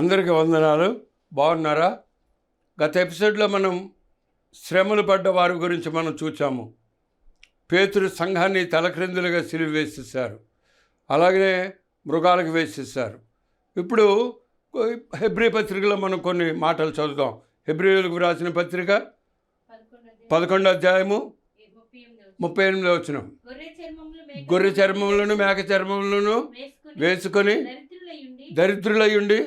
అందరికీ వందనాలు. బాగున్నారా? గత ఎపిసోడ్లో మనం శ్రమలు పడ్డ వారి గురించి మనం చూసాము. పేతురు సంఘాన్ని తలక్రిందులుగా సిలువ వేసేసారు, అలాగనే మృగాలకు వేసేసారు. ఇప్పుడు హెబ్రీ పత్రికలో మనం కొన్ని మాటలు చదువుదాం. హెబ్రీయులకు రాసిన పత్రిక 11వ అధ్యాయము 38వ వచనం. గొర్రె చర్మములను మేక చర్మములను వేసుకొని దరిద్రులయ్యుండి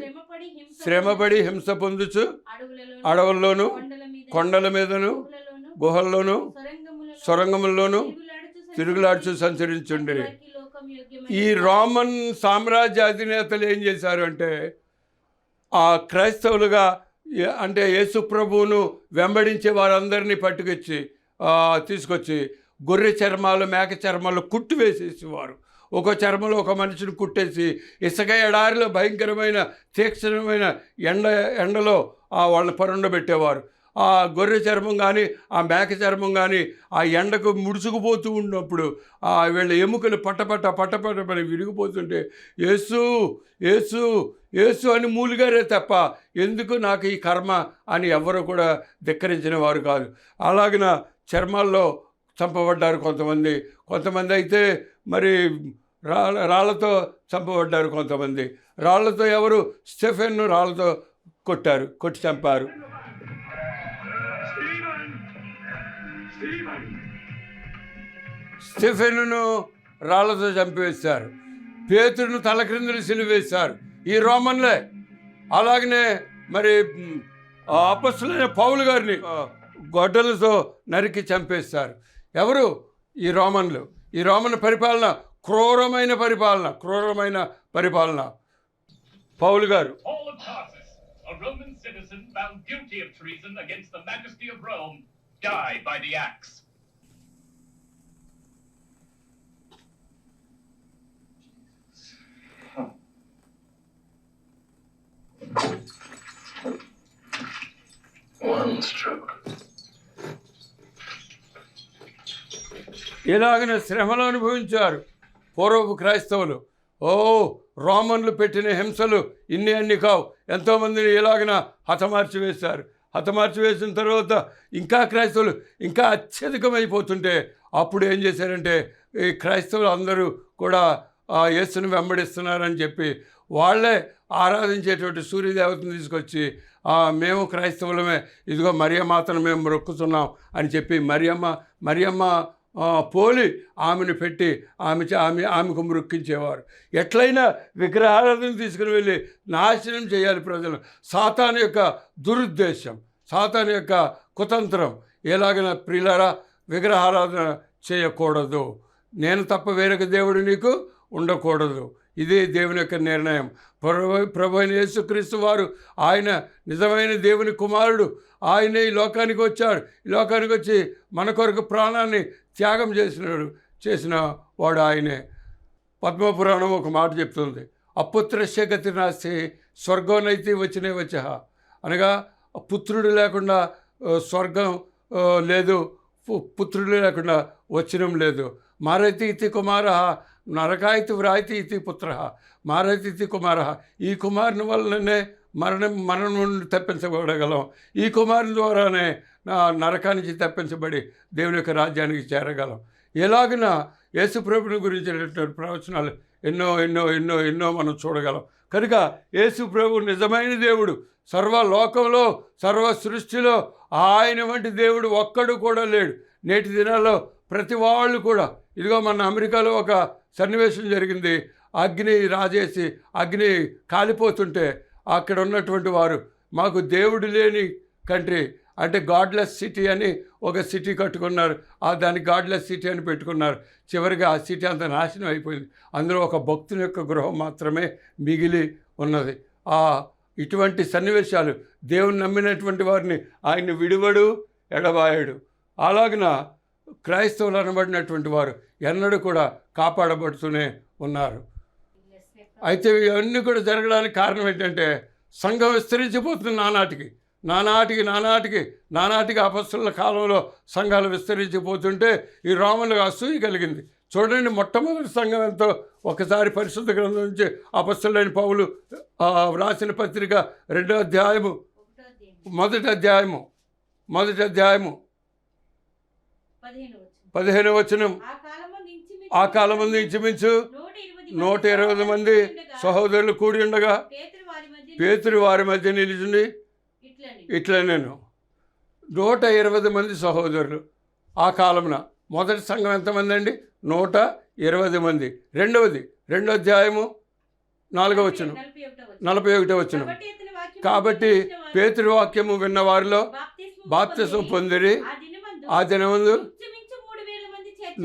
శ్రమపడి హింస పొందుచు అడవుల్లోనూ కొండల మీదను గుహల్లోనూ సొరంగముల్లోనూ తిరుగులాడుచు సంచరించుండిరి. ఈ రోమన్ సామ్రాజ్య అధినేతలు ఏం చేశారు అంటే, ఆ క్రైస్తవులుగా అంటే యేసు ప్రభువును వెంబడించే వారందరినీ తీసుకొచ్చి గొర్రె చర్మాలు మేక చర్మాలు కుట్టు వేసేసేవారు. ఒక చర్మలో ఒక మనిషిని కుట్టేసి ఇసుక ఎడారిలో భయంకరమైన తీక్షణమైన ఎండలో వాళ్ళని పరుండబెట్టేవారు. ఆ గొర్రె చర్మం కానీ ఆ మేక చర్మం కానీ ఆ ఎండకు ముడుచుకుపోతూ ఉన్నప్పుడు వీళ్ళ ఎముకలు పట్టపట్ట విరిగిపోతుంటే యేసు యేసు యేసు అని మూలిగారే తప్ప ఎందుకు నాకు ఈ కర్మ అని ఎవరు కూడా ధిక్కరించిన వారు కాదు. అలాగిన చర్మాల్లో చంపబడ్డారు కొంతమంది అయితే మరి రాళ్లతో చంపబడ్డారు. కొంతమంది రాళ్లతో ఎవరు స్టెఫెన్ను రాళ్లతో కొట్టి చంపారు. స్టెఫెన్ను రాళ్లతో చంపివేశారు. పేతురును తలక్రిందులు సిలువ వేశారు ఈ రోమన్లే. అలాగనే మరి అపొస్తలుడైన పౌలు గారిని గొడ్డలతో నరికి చంపేశారు. ఎవరు? ఈ రోమన్లు. ఈ రోమన్ పరిపాలన క్రూరమైన పరిపాలన. పౌలు గారు a Roman citizen found guilty of treason against the majesty of Rome, died by the axe. One stroke. ఇలాగన శ్రమలు అనుభవించారు పూర్వపు క్రైస్తవులు. రోమన్లు పెట్టిన హింసలు అన్ని కావు. ఎంతోమందిని ఇలాగన హతమార్చి వేసిన తర్వాత ఇంకా క్రైస్తవులు ఇంకా అత్యధికమైపోతుంటే అప్పుడు ఏం చేశారంటే, ఈ క్రైస్తవులు అందరూ కూడా యేసుని వెంబడిస్తున్నారని చెప్పి వాళ్ళే ఆరాధించేటువంటి సూర్యదేవతను తీసుకొచ్చి మేము క్రైస్తవులమే, ఇదిగో మరియమాతను మేము మొక్కుతున్నాం అని చెప్పి మరియమ్మ పోలి ఆమెను పెట్టి ఆమెకు మొక్కించేవారు. ఎట్లయినా విగ్రహారాధన తీసుకుని వెళ్ళి నాశనం చేయాలి ప్రజలు. సాతాను యొక్క దురుద్దేశం, సాతాను యొక్క కుతంత్రం. ఎలాగైనా ప్రియులారా, విగ్రహారాధన చేయకూడదు. నేను తప్ప వేరొక దేవుడు నీకు ఉండకూడదు. ఇదే దేవుని యొక్క నిర్ణయం. ప్రభు అయిన యేసుక్రీస్తు వారు ఆయన నిజమైన దేవుని కుమారుడు. ఆయనే ఈ లోకానికి వచ్చాడు. ఈ లోకానికి వచ్చి మన కొరకు ప్రాణాన్ని త్యాగం చేసిన వాడు ఆయనే. పద్మపురాణం ఒక మాట చెప్తుంది, అపుత్రస్య గతి నాస్తి స్వర్గోనైతి వచ్చహ. అనగా పుత్రుడు లేకుండా స్వర్గం లేదు, పుత్రుడు లేకుండా వచనం లేదు. మారైతి ఇతి కుమార నరకాయితి వ్రాయితి ఇతి పుత్ర మారైతి ఇతి కుమార. ఈ కుమారుని వల్లనే మరణం నుండి తప్పించబడగలం. ఈ కుమారుని ద్వారానే నరకానికి తప్పించబడి దేవుని యొక్క రాజ్యానికి చేరగలం. ఎలాగిన యేసు ప్రభుని గురించినటువంటి ప్రవచనాలు ఎన్నో మనం చూడగలం. కనుక యేసు ప్రభు నిజమైన దేవుడు. సర్వలోకంలో సర్వ సృష్టిలో ఆయన వంటి దేవుడు ఒక్కడు కూడా లేడు. నేటి దినాల్లో ప్రతి వాళ్ళు కూడా, ఇదిగో మన అమెరికాలో ఒక సన్నివేశం జరిగింది. అగ్ని రాజేసి అగ్ని కాలిపోతుంటే అక్కడ ఉన్నటువంటి వారు, మాకు దేవుడు లేని కంట్రీ అంటే గాడ్లెస్ సిటీ అని ఒక సిటీ కట్టుకున్నారు. దానికి గాడ్లెస్ సిటీ అని పెట్టుకున్నారు. చివరిగా ఆ సిటీ అంత నాశనం అయిపోయింది. అందులో ఒక భక్తుని యొక్క గృహం మాత్రమే మిగిలి ఉన్నది. ఇటువంటి సన్నివేశాలు, దేవుని నమ్మినటువంటి వారిని ఆయన విడివడు ఎడబాయడు. అలాగిన క్రైస్తవులు అనబడినటువంటి వారు ఎన్నడూ కూడా కాపాడబడుతూనే ఉన్నారు. అయితే ఇవన్నీ కూడా జరగడానికి కారణం ఏంటంటే, సంఘం విస్తరించిపోతుంది నానాటికి అపొస్తలుల కాలంలో సంఘాలు విస్తరించిపోతుంటే ఈ రోమన్లకు అసూయ కలిగింది. చూడండి, మొట్టమొదటి సంఘం ఎంతో ఒకసారి పరిశుద్ధ గ్రంథం నుంచి అపొస్తలుడైన పౌలు వ్రాసిన పత్రిక 2వ అధ్యాయము మొదటి అధ్యాయము 15వ వచనం. ఆ కాలం ముందు ఇంచుమించు 120 మంది సహోదరులు కూడి ఉండగా పేతురు వారి మధ్య నిలిచింది ఇట్లా నేను 120 మంది సహోదరులు. ఆ కాలమున మొదటి సంఘం ఎంతమంది అండి? 120 మంది. రెండో అధ్యాయము 4వ వచనం 41వ వచనం. కాబట్టి పేతురు వాక్యము విన్న వారిలో బాప్తిసం పొందిరి. ఆ దినమందు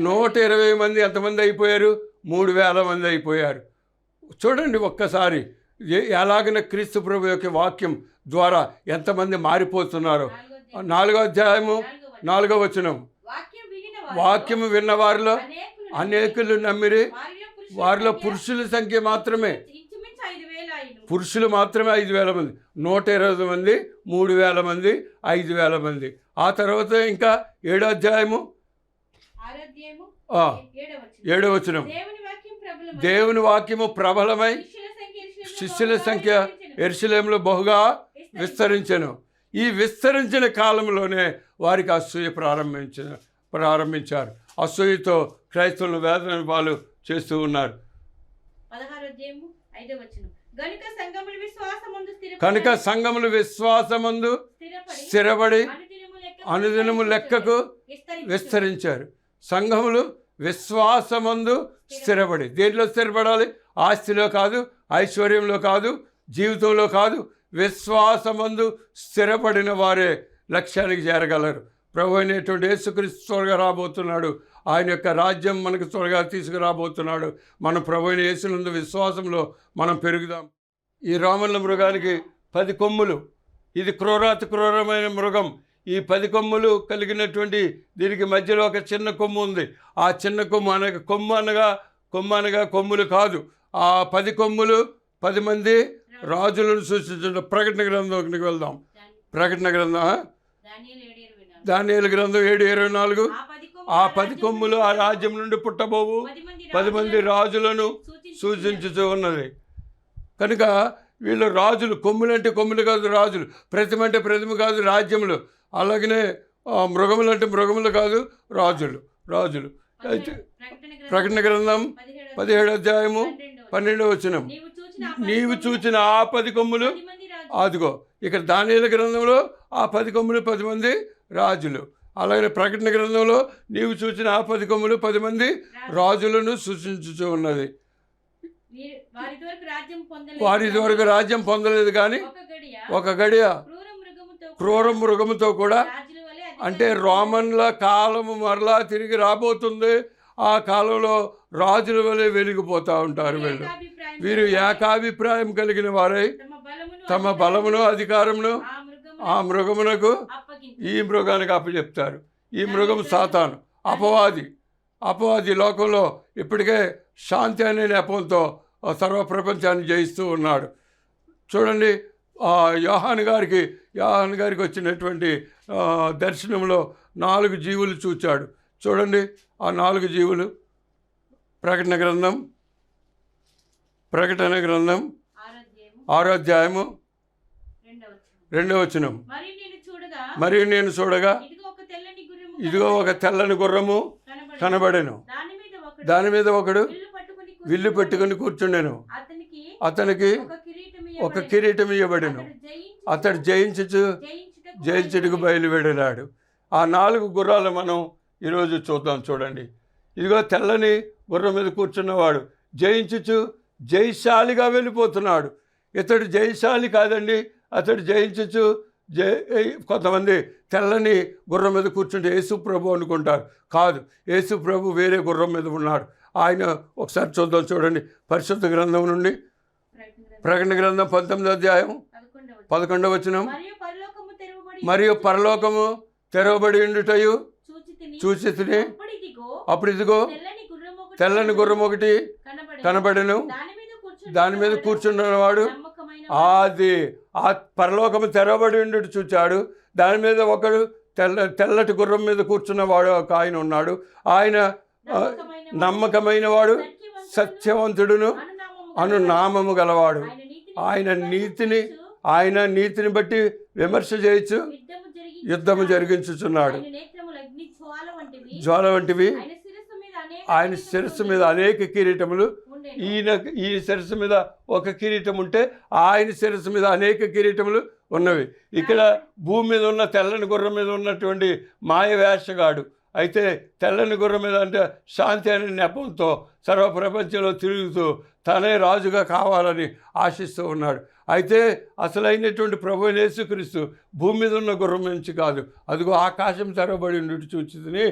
120 మంది ఎంతమంది అయిపోయారు? 3000 మంది అయిపోయారు. చూడండి ఒక్కసారి ఎలాగన క్రీస్తు ప్రభు యొక్క వాక్యం ద్వారా ఎంతమంది మారిపోతున్నారో. 4వ అధ్యాయము 4వ వచనం. వాక్యము విన్న వారిలో అనేకులు నమ్మిరి. వారిలో పురుషుల సంఖ్య మాత్రమే, పురుషులు మాత్రమే 5000 మంది. 120 మంది, 3000 మంది, 5000 మంది. ఆ తర్వాత ఇంకా 7వ అధ్యాయము 7వ వచనం. దేవుని వాక్యము ప్రబలమై శిష్యుల సంఖ్య యెరూషలేములో బహుగా విస్తరించెను. ఈ విస్తరించిన కాలంలోనే వారికి అసూయ ప్రారంభించారు. అసూయతో క్రైస్తవులను వేదన పాలు చేస్తూ ఉన్నారు. కనుక సంఘములు విశ్వాసమందు స్థిరపడి అనుదినము లెక్కకు విస్తరించారు. సంఘములు విశ్వాసమందు స్థిరపడి, దేంట్లో స్థిరపడాలి? ఆస్తిలో కాదు, ఐశ్వర్యంలో కాదు, జీవితంలో కాదు. విశ్వాసమందు స్థిరపడిన వారే లక్ష్యానికి చేరగలరు. ప్రభు అయినటువంటి యేసుక్రీస్తు త్వరగా రాబోతున్నాడు. ఆయన యొక్క రాజ్యం మనకు త్వరగా తీసుకురాబోతున్నాడు. మనం ప్రభు అయిన యేసునందు విశ్వాసంలో మనం పెరుగుదాం. ఈ రామన్న మృగానికి 10 కొమ్ములు. ఇది క్రూరమైన మృగం. ఈ 10 కొమ్ములు కలిగినటువంటి దీనికి మధ్యలో ఒక చిన్న కొమ్ము ఉంది. ఆ చిన్న కొమ్ము అనగా కొమ్ములు కాదు. ఆ 10 కొమ్ములు 10 మంది రాజులను సూచించడం. ప్రకటన గ్రంథంకి వెళ్దాం. ప్రకటన గ్రంథం, దానియేలు గ్రంథం 7:24. ఆ 10 కొమ్ములు ఆ రాజ్యం నుండి పుట్టబోవు 10 మంది రాజులను సూచించుతూ ఉన్నది. కనుక వీళ్ళు రాజులు. కొమ్ములంటే కొమ్ములు కాదు, రాజులు. ప్రతిమ అంటే ప్రతిమ కాదు, రాజ్యములు. అలాగనే మృగములు అంటే మృగములు కాదు, రాజులు. అయితే ప్రకటన గ్రంథం 17వ అధ్యాయము 12వ వచనం. నీవు చూచిన ఆ 10 కొమ్ములు అదిగో. ఇక్కడ దానియేలు గ్రంథంలో ఆ 10 కొమ్ములు 10 మంది రాజులు. అలాగే ప్రకటన గ్రంథంలో నీవు చూసిన ఆ 10 కొమ్ములు 10 మంది రాజులను సూచించుతూ ఉన్నది. వారి ఇదివరకు రాజ్యం పొందలేదు, కానీ ఒక గడియ క్రూర మృగముతో కూడా, అంటే రోమన్ల కాలము మరలా తిరిగి రాబోతుంది. ఆ కాలంలో రాజుల వలె వెలిగిపోతూ ఉంటారు వీళ్ళు. వీరు ఏకాభిప్రాయం కలిగిన వారై తమ బలమును అధికారమును ఆ మృగమునకు, ఈ మృగానికి అప్పచెప్తారు. ఈ మృగం సాతాను, అపవాది లోకంలో ఇప్పటికే శాంతి అనే నెపంతో సర్వప్రపంచాన్ని జయిస్తూ ఉన్నాడు. చూడండి, యోహాను గారికి వచ్చినటువంటి దర్శనంలో 4 జీవులు చూచాడు. చూడండి, ఆ 4 జీవులు. ప్రకటన గ్రంథం 6వ అధ్యాయము 2వ వచనం. మరియు నేను చూడగా ఇదిగో ఒక తెల్లని గుర్రము కనబడెను. దాని మీద ఒకడు విల్లు పెట్టుకుని కూర్చుండెను. అతనికి ఒక కిరీటం ఇవ్వబడెను. అతడు జయించుటకు బయలువెడలాడు. ఆ 4 గుర్రాలు మనం ఈరోజు చూద్దాం. చూడండి, ఇదిగో తెల్లని గుర్రం మీద కూర్చున్నవాడు జయశాలిగా వెళ్ళిపోతున్నాడు. ఇతడు జయశాలి కాదండి, అతడు కొంతమంది తెల్లని గుర్రం మీద కూర్చుంటే యేసు ప్రభు అనుకుంటారు. కాదు, యేసు ప్రభు వేరే గుర్రం మీద ఉన్నాడు. ఆయన ఒకసారి చూద్దాం. చూడండి, పరిశుద్ధ గ్రంథం నుండి ప్రకటన గ్రంథం 19వ అధ్యాయం 11వ వచనం. మరియు పరలోకము తెరవబడి ఉండుటయు చూచి తిని, అప్పుడు ఇదిగో తెల్లని గుర్రం ఒకటి కనబడెను. దాని మీద కూర్చున్నవాడు అది ఆ పరలోకము తెరవబడి ఉండుట చూచాడు. దాని మీద ఒకడు తెల్లటి గుర్రం మీద కూర్చున్నవాడు ఒక ఆయన ఉన్నాడు. ఆయన నమ్మకమైన వాడు సత్యవంతుడును అను నామము గలవాడు. ఆయన నీతిని బట్టి విమర్శ చేయొచ్చు, యుద్ధము జరిగించుచున్నాడు. జ్వాల వంటివి ఆయన శిరస్సు మీద అనేక కిరీటములు. ఈ శిరస్సు మీద ఒక కిరీటం ఉంటే ఆయన శిరస్సు మీద అనేక కిరీటములు ఉన్నవి. ఇక్కడ భూమి మీద ఉన్న తెల్లని గుర్రం మీద ఉన్నటువంటి మాయ వేషగాడు అయితే తెల్లని గుర్రం మీద అంటే శాంతి అనే నెపంతో సర్వప్రపంచంలో తిరుగుతూ తనే రాజుగా కావాలని ఆశిస్తూ ఉన్నాడు. అయితే అసలైనటువంటి ప్రభువైన యేసుక్రీస్తు భూమి మీద ఉన్న గుర్రం నుంచి కాదు, అదిగో ఆకాశం తెరవబడి నుండి చూచితిని,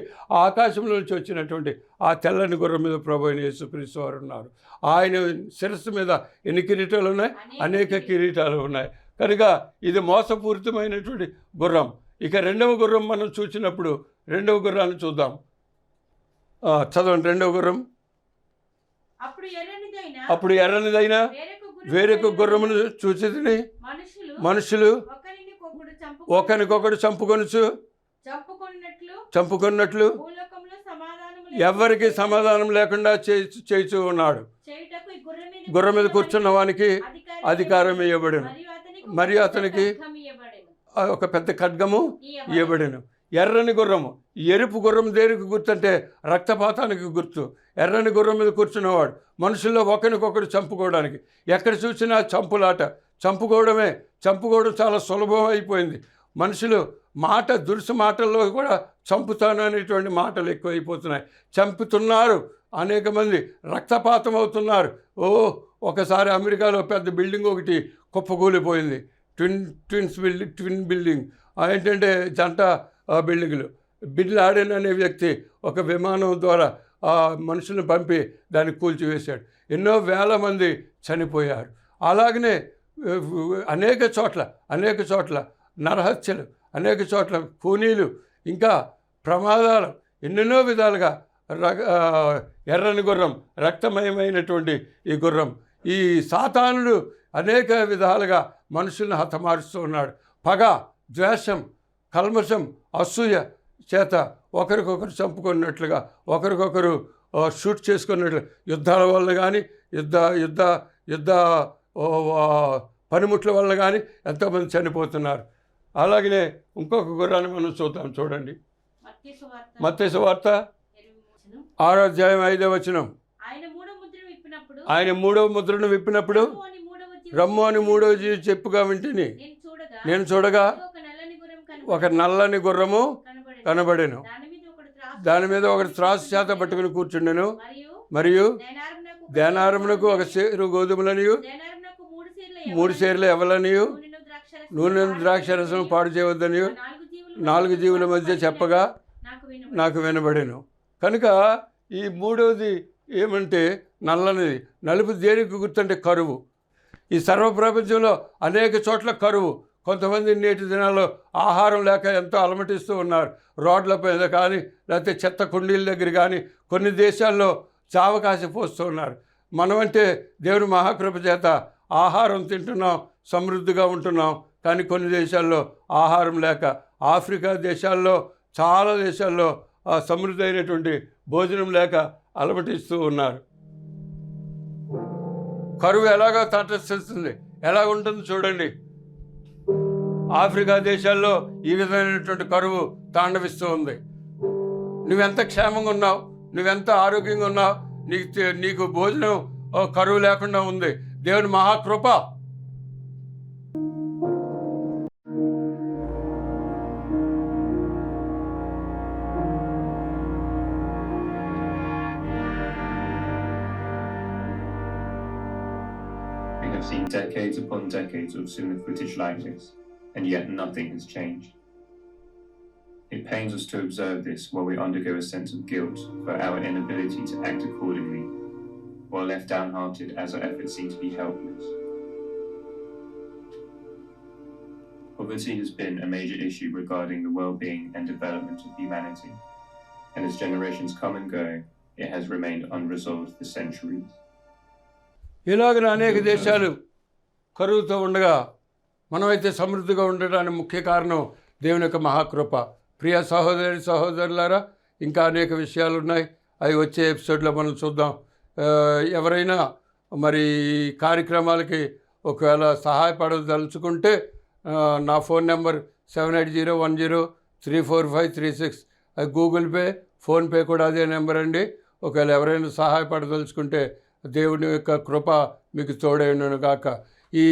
ఆకాశంలో నుంచి వచ్చినటువంటి ఆ తెల్లని గుర్రం మీద ప్రభువైన యేసుక్రీస్తు వారు ఉన్నారు. ఆయన శిరస్సు మీద ఎన్ని కిరీటాలు ఉన్నాయి? అనేక కిరీటాలు ఉన్నాయి. కనుక ఇది మోసపూరితమైనటువంటి గుర్రం. ఇక రెండవ గుర్రం మనం చూసినప్పుడు రెండవ గుర్రాన్ని చూద్దాం. చదవండి. రెండవ గుర్రం. అప్పుడు ఎర్రనిదైనా వేరొక గుర్రమును చూచితిని, మనుషులు ఒకరికొకడు చంపుకొన్నట్లు ఎవరికి సమాధానం లేకుండా చేయిచూ ఉన్నాడు. గుర్రం మీద కూర్చున్న వానికి అధికారం ఇవ్వబడెను, మరియు అతనికి ఒక పెద్ద ఖడ్గము ఇవ్వబడెను. ఎర్రని గుర్రము, ఎరుపు గుర్రం దేనికి గుర్తు అంటే రక్తపాతానికి గుర్తు. ఎర్రని గుర్రం మీద కూర్చున్నవాడు మనుషుల్లో ఒకరికొకరు చంపుకోవడానికి. ఎక్కడ చూసినా చంపులాట, చంపుకోవడం చాలా సులభం అయిపోయింది. మనుషులు దురుసు మాటల్లో కూడా చంపుతాను అనేటువంటి మాటలు ఎక్కువైపోతున్నాయి. చంపుతున్నారు, అనేక మంది రక్తపాతం అవుతున్నారు. ఒకసారి అమెరికాలో పెద్ద బిల్డింగ్ ఒకటి కుప్పకూలిపోయింది. ట్విన్ బిల్డింగ్ ఏంటంటే జంట బిల్డింగులు. బిన్ లాడెన్ అనే వ్యక్తి ఒక విమానం ద్వారా మనుషులను పంపి దాన్ని కూల్చివేశాడు. ఎన్నో వేల మంది చనిపోయారు. అలాగనే అనేక చోట్ల నరహత్యలు, అనేక చోట్ల కూనీలు, ఇంకా ప్రమాదాలు, ఎన్నెన్నో విధాలుగా ఎర్రని గుర్రం, రక్తమయమైనటువంటి ఈ గుర్రం, ఈ సాతానుడు అనేక విధాలుగా మనుషులను హతమారుస్తూ ఉన్నాడు. పగ, ద్వేషం, కల్మషం, అసూయ చేత ఒకరికొకరు చంపుకున్నట్లుగా, ఒకరికొకరు షూట్ చేసుకున్నట్లు, యుద్ధాల వల్ల కానీ యుద్ధ పనిముట్ల వల్ల కానీ ఎంతోమంది చనిపోతున్నారు. అలాగనే ఇంకొక గుర్రాన్ని మనం చూడండి. మత్తయి సువార్త 6వ అధ్యాయం 5వ వచనం. ఆయన మూడవ ముద్రను విప్పినప్పుడు రమ్ము అని మూడవ జీవి చెప్పుగా వింటిని. నేను చూడగా ఒక నల్లని గుర్రము కనబడెను. దాని మీద ఒకటి త్రాసు చేత పట్టుకుని కూర్చుండెను. మరియు దేనారమునకు ఒక సేరు గోధుమలనియు 3 సేర్ల ఎవలనియు నూనె ద్రాక్షరసం పాడు చేయవద్దనియు 4 జీవుల మధ్య చెప్పగా నాకు వినబడెను. కనుక ఈ మూడవది ఏమంటే నల్లనిది. నలుపు దేనికి గుర్తంటే కరువు. ఈ సర్వప్రపంచంలో అనేక చోట్ల కరువు. కొంతమంది నేటి దినాల్లో ఆహారం లేక ఎంతో అలమటిస్తూ ఉన్నారు. రోడ్ల మీద కానీ లేకపోతే చెత్త కుండీల దగ్గర కానీ కొన్ని దేశాల్లో చావకాశి పోస్తూ ఉన్నారు. మనమంటే దేవుని మహాకృప చేత ఆహారం తింటున్నాం, సమృద్ధిగా ఉంటున్నాం. కానీ కొన్ని దేశాల్లో ఆహారం లేక, ఆఫ్రికా దేశాల్లో చాలా దేశాల్లో సమృద్ధి అయినటువంటి భోజనం లేక అలమటిస్తూ ఉన్నారు. కరువు ఎలాగో తటస్థిస్తుంది, ఎలా ఉంటుంది చూడండి. ఆఫ్రికా దేశాల్లో ఈ విధమైనటువంటి కరువు తాండవిస్తూ ఉంది. నువ్వెంత క్షేమంగా ఉన్నావు, నువ్వెంత ఆరోగ్యంగా ఉన్నావు, నీకు భోజనం కరువు లేకుండా ఉంది. దేవుని మహాకృప. We have seen decades upon decades of cinema footage like this, and yet nothing has changed. It pains us to observe this while we undergo a sense of guilt for our inability to act accordingly, while left downhearted as our efforts seem to be helpless. Poverty has been a major issue regarding the well-being and development of humanity, and as generations come and go, it has remained unresolved for centuries. ఇలాగ అనేక దేశాలు కరువుతో ఉండగా మనమైతే సమృద్ధిగా ఉండడానికి ముఖ్య కారణం దేవుని యొక్క మహాకృప. ప్రియ సహోదరులారా, ఇంకా అనేక విషయాలు ఉన్నాయి. అవి వచ్చే ఎపిసోడ్లో మనం చూద్దాం. ఎవరైనా మరి ఈ కార్యక్రమాలకి ఒకవేళ సహాయపడదలుచుకుంటే నా ఫోన్ నెంబర్ 7801034536. అది గూగుల్ పే, ఫోన్పే కూడా అదే నెంబర్ అండి. ఒకవేళ ఎవరైనా సహాయపడదలుచుకుంటే దేవుని యొక్క కృప మీకు తోడైనను గాక. ఈ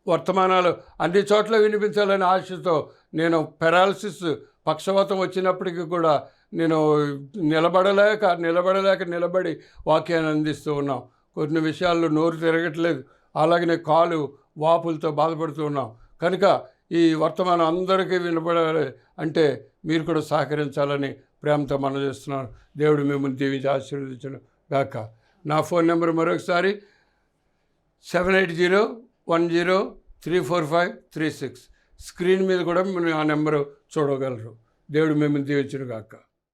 వర్తమానాలు అన్ని చోట్ల వినిపించాలనే ఆశతో నేను పెరాలసిస్ పక్షవాతం వచ్చినప్పటికీ కూడా నేను నిలబడి వాక్యాన్ని అందిస్తూ ఉన్నాం. కొన్ని విషయాల్లో నోరు తిరగట్లేదు, అలాగనే కాలు వాపులతో బాధపడుతూ ఉన్నాం. కనుక ఈ వర్తమానం అందరికీ వినపడాలి అంటే మీరు కూడా సహకరించాలని ప్రేమతో మనం చేస్తున్నాను. దేవుడు మిమ్మల్ని దీవించి ఆశీర్వదించను గాక. నా ఫోన్ నెంబర్ మరొకసారి 7801034536. స్క్రీన్ మీద కూడా మీరు ఆ నెంబరు చూడగలరు. దేవుడు మిమ్మల్ని దీవించును గాక.